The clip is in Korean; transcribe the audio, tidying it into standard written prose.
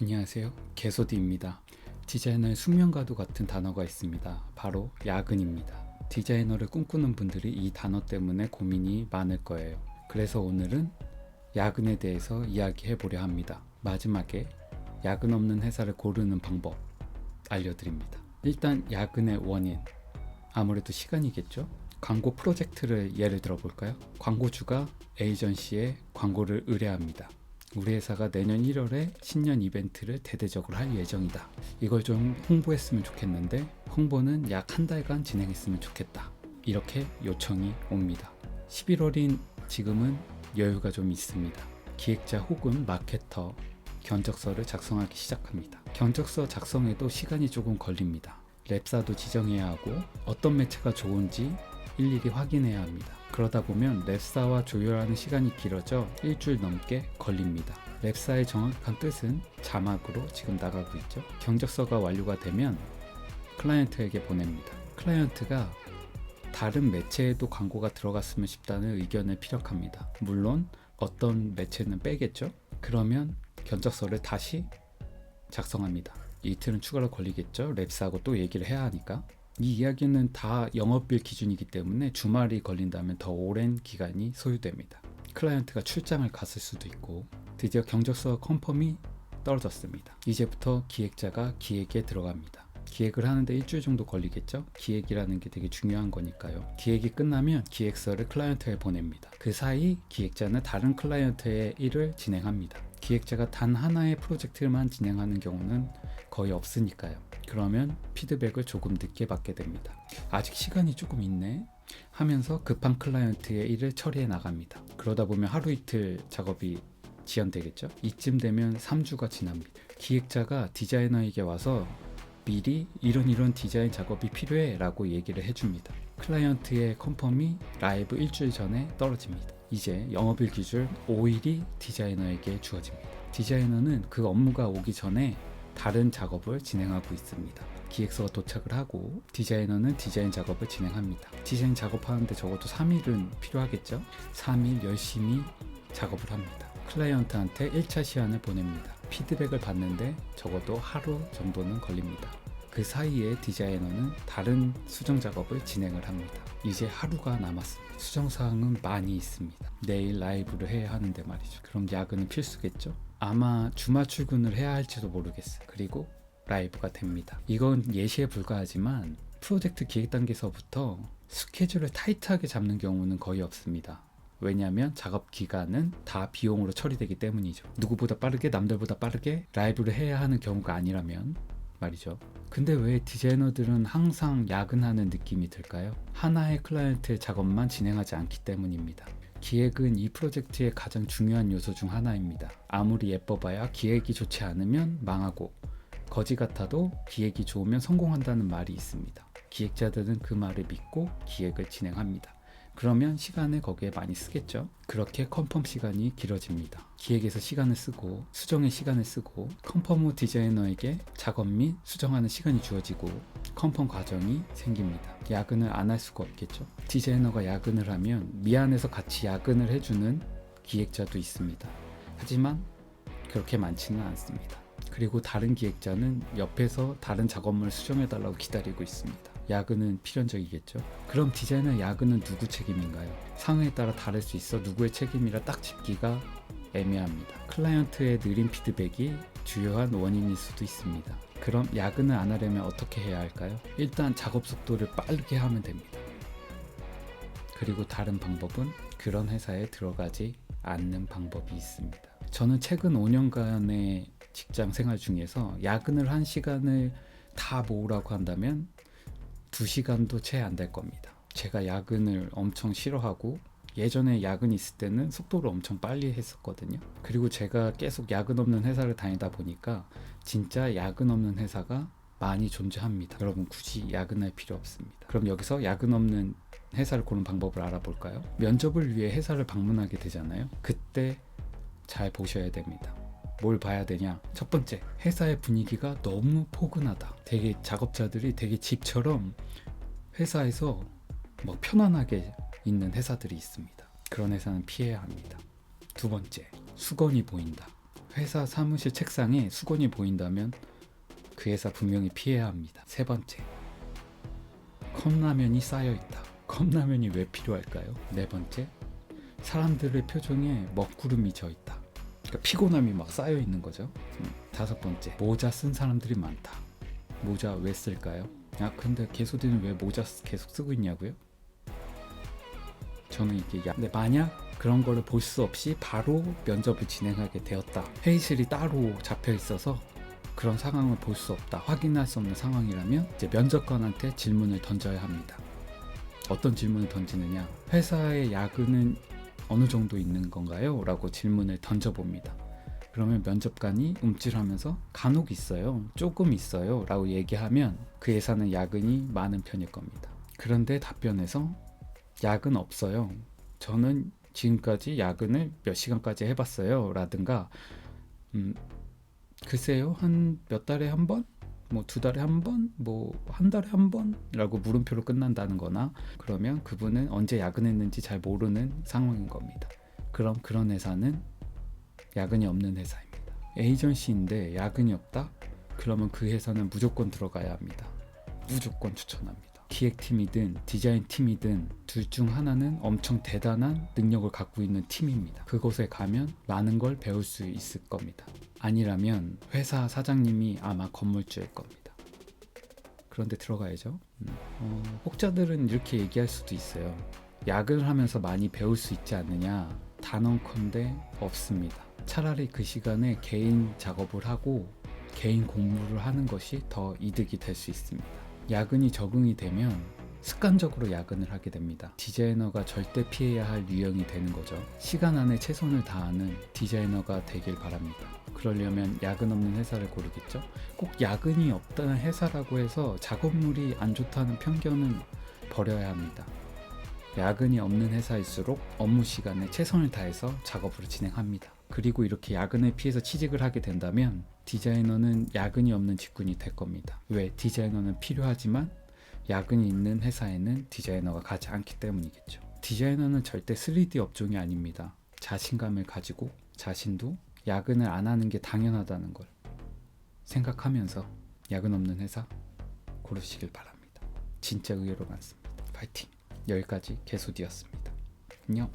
안녕하세요. 개소디입니다. 디자이너의 숙명과도 같은 단어가 있습니다. 바로 야근입니다. 디자이너를 꿈꾸는 분들이 이 단어 때문에 고민이 많을 거예요. 그래서 오늘은 야근에 대해서 이야기해 보려 합니다. 마지막에 야근 없는 회사를 고르는 방법 알려드립니다. 일단 야근의 원인, 아무래도 시간이겠죠? 광고 프로젝트를 예를 들어 볼까요? 광고주가 에이전시에 광고를 의뢰합니다. 우리 회사가 내년 1월에 신년 이벤트를 대대적으로 할 예정이다. 이걸 좀 홍보했으면 좋겠는데 홍보는 약 한 달간 진행했으면 좋겠다. 이렇게 요청이 옵니다. 11월인 지금은 여유가 좀 있습니다. 기획자 혹은 마케터 견적서를 작성하기 시작합니다. 견적서 작성에도 시간이 조금 걸립니다. 랩사도 지정해야 하고 어떤 매체가 좋은지 일일이 확인해야 합니다. 그러다 보면 랩사와 조율하는 시간이 길어져 일주일 넘게 걸립니다. 랩사의 정확한 뜻은 자막으로 지금 나가고 있죠. 경적서가 완료가 되면 클라이언트에게 보냅니다. 클라이언트가 다른 매체에도 광고가 들어갔으면 싶다는 의견을 피력합니다. 물론 어떤 매체는 빼겠죠. 그러면 견적서를 다시 작성합니다. 이틀은 추가로 걸리겠죠. 랩사하고 또 얘기를 해야 하니까. 이 이야기는 다 영업일 기준이기 때문에 주말이 걸린다면 더 오랜 기간이 소요됩니다. 클라이언트가 출장을 갔을 수도 있고 드디어 경적서 컨펌이 떨어졌습니다. 이제부터 기획자가 기획에 들어갑니다. 기획을 하는데 일주일 정도 걸리겠죠? 기획이라는 게 되게 중요한 거니까요. 기획이 끝나면 기획서를 클라이언트에 보냅니다. 그 사이 기획자는 다른 클라이언트의 일을 진행합니다. 기획자가 단 하나의 프로젝트만 진행하는 경우는 거의 없으니까요. 그러면 피드백을 조금 늦게 받게 됩니다. 아직 시간이 조금 있네 하면서 급한 클라이언트의 일을 처리해 나갑니다. 그러다 보면 하루 이틀 작업이 지연되겠죠. 이쯤 되면 3주가 지납니다. 기획자가 디자이너에게 와서 미리 이런 디자인 작업이 필요해 라고 얘기를 해줍니다. 클라이언트의 컨펌이 라이브 일주일 전에 떨어집니다. 이제 영업일 기준 5일이 디자이너에게 주어집니다. 디자이너는 그 업무가 오기 전에 다른 작업을 진행하고 있습니다. 기획서가 도착을 하고 디자이너는 디자인 작업을 진행합니다. 디자인 작업하는데 적어도 3일은 필요하겠죠? 3일 열심히 작업을 합니다. 클라이언트한테 1차 시안을 보냅니다. 피드백을 받는데 적어도 하루 정도는 걸립니다. 그 사이에 디자이너는 다른 수정 작업을 진행을 합니다. 이제 하루가 남았습니다. 수정 사항은 많이 있습니다. 내일 라이브를 해야 하는데 말이죠. 그럼 야근은 필수겠죠? 아마 주말 출근을 해야 할지도 모르겠어요. 그리고 라이브가 됩니다. 이건 예시에 불과하지만 프로젝트 기획 단계에서부터 스케줄을 타이트하게 잡는 경우는 거의 없습니다. 왜냐하면 작업 기간은 다 비용으로 처리되기 때문이죠. 누구보다 빠르게 남들보다 빠르게 라이브를 해야 하는 경우가 아니라면 말이죠. 근데 왜 디자이너들은 항상 야근하는 느낌이 들까요? 하나의 클라이언트의 작업만 진행하지 않기 때문입니다. 기획은 이 프로젝트의 가장 중요한 요소 중 하나입니다. 아무리 예뻐봐야 기획이 좋지 않으면 망하고 거지 같아도 기획이 좋으면 성공한다는 말이 있습니다. 기획자들은 그 말을 믿고 기획을 진행합니다. 그러면 시간을 거기에 많이 쓰겠죠. 그렇게 컨펌 시간이 길어집니다. 기획에서 시간을 쓰고 수정에 시간을 쓰고 컨펌 후 디자이너에게 작업 및 수정하는 시간이 주어지고 컨펌 과정이 생깁니다. 야근을 안 할 수가 없겠죠. 디자이너가 야근을 하면 미안해서 같이 야근을 해주는 기획자도 있습니다. 하지만 그렇게 많지는 않습니다. 그리고 다른 기획자는 옆에서 다른 작업물을 수정해달라고 기다리고 있습니다. 야근은 필연적이겠죠. 그럼 디자이너 야근은 누구 책임인가요? 상황에 따라 다를 수 있어 누구의 책임이라 딱 짚기가 애매합니다. 클라이언트의 느린 피드백이 주요한 원인일 수도 있습니다. 그럼 야근을 안 하려면 어떻게 해야 할까요? 일단 작업 속도를 빠르게 하면 됩니다. 그리고 다른 방법은 그런 회사에 들어가지 않는 방법이 있습니다. 저는 최근 5년간의 직장 생활 중에서 야근을 한 시간을 다 모으라고 한다면 2시간도 채 안 될 겁니다. 제가 야근을 엄청 싫어하고 예전에 야근 있을 때는 속도를 엄청 빨리 했었거든요. 그리고 제가 계속 야근 없는 회사를 다니다 보니까 진짜 야근 없는 회사가 많이 존재합니다. 여러분 굳이 야근할 필요 없습니다. 그럼 여기서 야근 없는 회사를 고르는 방법을 알아볼까요? 면접을 위해 회사를 방문하게 되잖아요. 그때 잘 보셔야 됩니다. 뭘 봐야 되냐? 첫 번째, 회사의 분위기가 너무 포근하다. 되게 작업자들이 되게 집처럼 회사에서 편안하게 있는 회사들이 있습니다. 그런 회사는 피해야 합니다. 두 번째, 수건이 보인다. 회사 사무실 책상에 수건이 보인다면 그 회사 분명히 피해야 합니다. 세 번째, 컵라면이 쌓여있다. 컵라면이 왜 필요할까요? 네 번째, 사람들의 표정에 먹구름이 져있다. 그러니까 피곤함이 막 쌓여있는 거죠. 다섯 번째, 모자 쓴 사람들이 많다. 모자 왜 쓸까요? 근데 개소디는 왜 모자 계속 쓰고 있냐고요? 저는 이게 근데 만약 그런 거를 볼 수 없이 바로 면접을 진행하게 되었다. 회의실이 따로 잡혀 있어서 그런 상황을 볼 수 없다. 확인할 수 없는 상황이라면 이제 면접관한테 질문을 던져야 합니다. 어떤 질문을 던지느냐? 회사의 야근은 어느 정도 있는 건가요? 라고 질문을 던져봅니다. 그러면 면접관이 움찔하면서 간혹 있어요, 조금 있어요 라고 얘기하면 그 회사는 야근이 많은 편일 겁니다. 그런데 답변에서 야근 없어요, 저는 지금까지 야근을 몇 시간까지 해봤어요 라든가 글쎄요 한 몇 달에 한 번? 뭐 두 달에 한 번? 뭐 한 달에 한 번? 라고 물음표로 끝난다는 거나 그러면 그분은 언제 야근했는지 잘 모르는 상황인 겁니다. 그럼 그런 회사는 야근이 없는 회사입니다. 에이전시인데 야근이 없다? 그러면 그 회사는 무조건 들어가야 합니다. 무조건 추천합니다. 기획팀이든 디자인팀이든 둘 중 하나는 엄청 대단한 능력을 갖고 있는 팀입니다. 그곳에 가면 많은 걸 배울 수 있을 겁니다. 아니라면 회사 사장님이 아마 건물주일 겁니다. 그런데 들어가야죠. 혹자들은 이렇게 얘기할 수도 있어요. 야근을 하면서 많이 배울 수 있지 않느냐? 단언컨대 없습니다. 차라리 그 시간에 개인 작업을 하고 개인 공부를 하는 것이 더 이득이 될 수 있습니다. 야근이 적응이 되면 습관적으로 야근을 하게 됩니다. 디자이너가 절대 피해야 할 유형이 되는 거죠. 시간 안에 최선을 다하는 디자이너가 되길 바랍니다. 그러려면 야근 없는 회사를 고르겠죠. 꼭 야근이 없다는 회사라고 해서 작업물이 안 좋다는 편견은 버려야 합니다. 야근이 없는 회사일수록 업무 시간에 최선을 다해서 작업을 진행합니다. 그리고 이렇게 야근을 피해서 취직을 하게 된다면 디자이너는 야근이 없는 직군이 될 겁니다. 왜? 디자이너는 필요하지만 야근이 있는 회사에는 디자이너가 가지 않기 때문이겠죠. 디자이너는 절대 3D 업종이 아닙니다. 자신감을 가지고 자신도 야근을 안 하는 게 당연하다는 걸 생각하면서 야근 없는 회사 고르시길 바랍니다. 진짜 의외로 많습니다. 파이팅! 여기까지 개소디였습니다. 안녕.